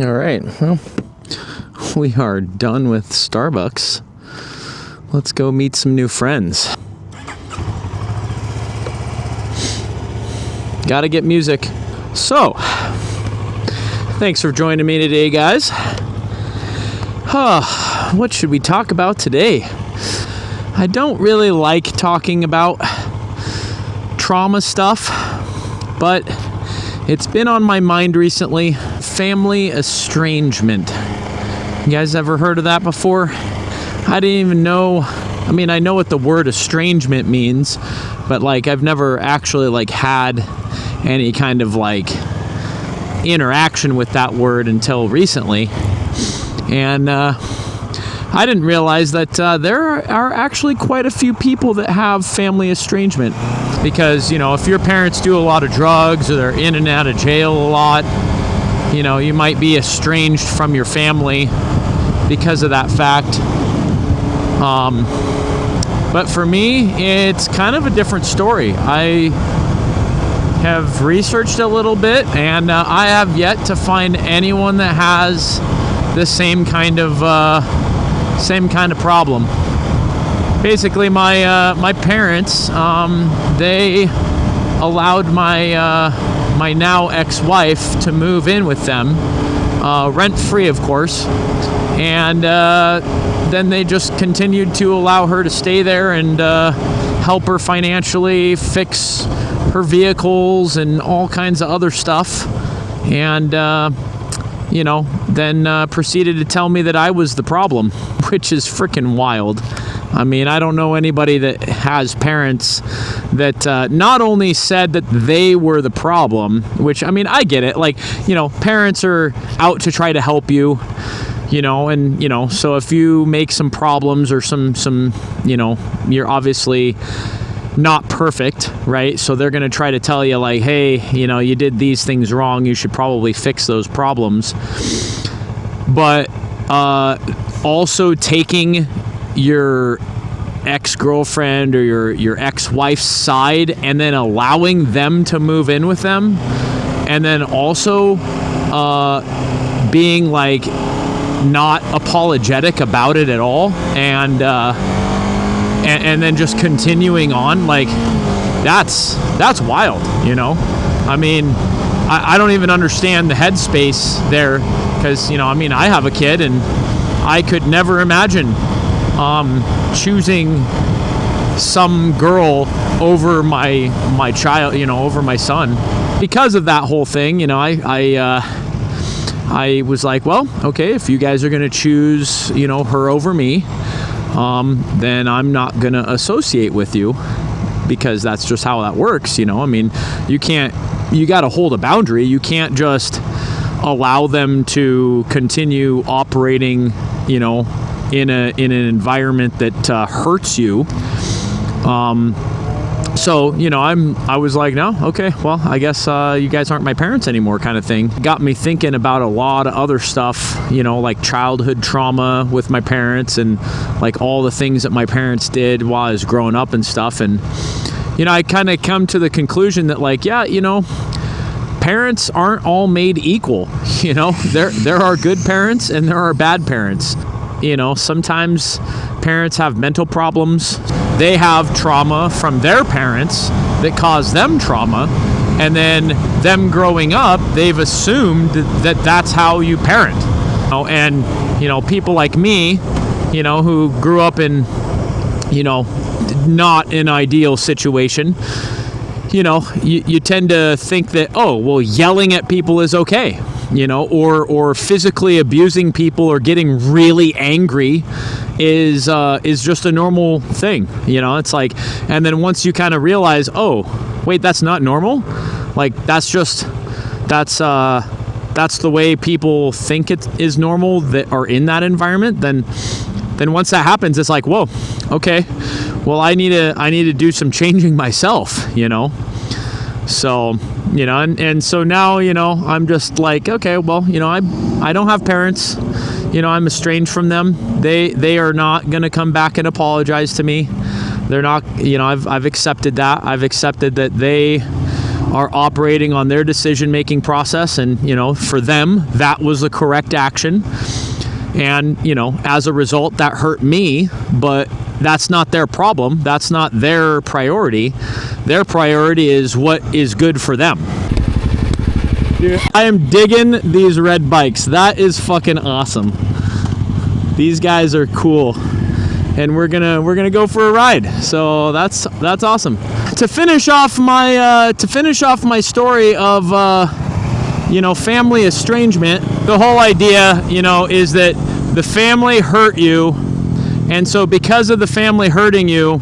All right, well, we are done with Starbucks. Let's go meet some new friends. Gotta get music. So, thanks for joining me today, guys. What should we talk about today? I don't really like talking about trauma stuff, but it's been on my mind recently. Family estrangement. You guys ever heard of that before? I didn't even know. I mean, I know what the word estrangement means, but like I've never actually like had any kind of like interaction with that word until recently. And I didn't realize that there are actually quite a few people that have family estrangement. Because, you know, if your parents do a lot of drugs or they're in and out of jail a lot, you know, you might be estranged from your family because of that fact. But for me, it's kind of a different story. I have researched a little bit, and I have yet to find anyone that has the same kind of problem. Basically, my parents, they allowed my now ex-wife to move in with them, rent-free, of course, and then they just continued to allow her to stay there and help her financially, fix her vehicles and all kinds of other stuff, and you know, then proceeded to tell me that I was the problem, which is freaking wild. I mean, I don't know anybody that has parents that not only said that they were the problem, which, I mean, I get it. Like, you know, parents are out to try to help you, you know, and, you know, so if you make some problems or some, you know, you're obviously not perfect, right? So they're going to try to tell you like, hey, you know, you did these things wrong. You should probably fix those problems. But also taking your ex-girlfriend or your ex-wife's side and then allowing them to move in with them, and then also being like not apologetic about it at all, and then just continuing on, like that's wild, you know? I mean, I don't even understand the headspace there, because, you know, I mean, I have a kid and I could never imagine choosing some girl over my child, you know, over my son. Because of that whole thing, you know, I was like, well, okay, if you guys are going to choose, you know, her over me, then I'm not going to associate with you, because that's just how that works, you know? I mean, you got to hold a boundary. You can't just allow them to continue operating, you know, in an environment that hurts you. So, you know, I was like, no, okay, well, I guess you guys aren't my parents anymore, kind of thing. Got me thinking about a lot of other stuff, you know, like childhood trauma with my parents and like all the things that my parents did while I was growing up and stuff. And, you know, I kind of come to the conclusion that, like, yeah, you know, parents aren't all made equal. You know, there are good parents and there are bad parents. You know, sometimes parents have mental problems. They have trauma from their parents that caused them trauma. And then them growing up, they've assumed that that's how you parent. You know, and, you know, people like me, you know, who grew up in, you know, not an ideal situation, you know, you tend to think that, oh, well, yelling at people is okay. You know, or physically abusing people or getting really angry is just a normal thing. You know, it's like, and then once you kind of realize, oh, wait, that's not normal. Like, that's the way people think it is normal that are in that environment. Then once that happens, it's like, whoa, okay, well, I need to do some changing myself. You know. So, you know, and so now, you know, I'm just like, okay, well, you know, I don't have parents, you know, I'm estranged from them. They are not going to come back and apologize to me. They're not, you know, I've accepted that. I've accepted that they are operating on their decision-making process, and, you know, for them, that was the correct action. And, you know, as a result, that hurt me, but that's not their problem. That's not their priority. Their priority is what is good for them. Dude, I am digging these red bikes. That is fucking awesome. These guys are cool. And we're gonna go for a ride. So that's awesome. To finish off my story of you know, family estrangement, the whole idea, you know, is that the family hurt you, and so because of the family hurting you,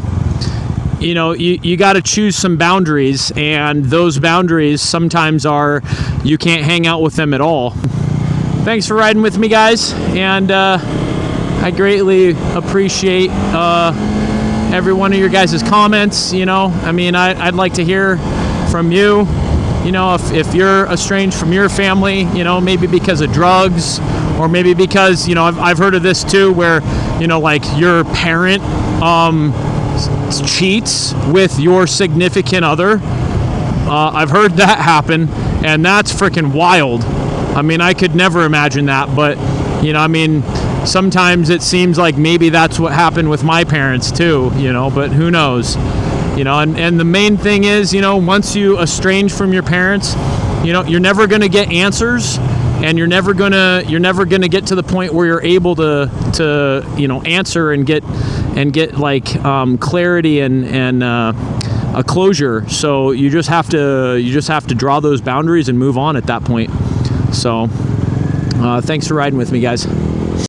you know, you got to choose some boundaries, and those boundaries sometimes are you can't hang out with them at all. Thanks for riding with me, guys, and I greatly appreciate every one of your guys' comments. You know, I mean, I'd like to hear from you. You know, if you're estranged from your family, you know, maybe because of drugs, or maybe because, you know, I've heard of this too, where, you know, like your parent cheats with your significant other. I've heard that happen, and that's freaking wild. I mean, I could never imagine that, but, you know, I mean, sometimes it seems like maybe that's what happened with my parents too, you know, but who knows? You know, and the main thing is, you know, once you estrange from your parents, you know, you're never going to get answers, and you're never gonna get to the point where you're able to you know, answer and get like clarity and a closure. So you just have to draw those boundaries and move on at that point. So thanks for riding with me, guys.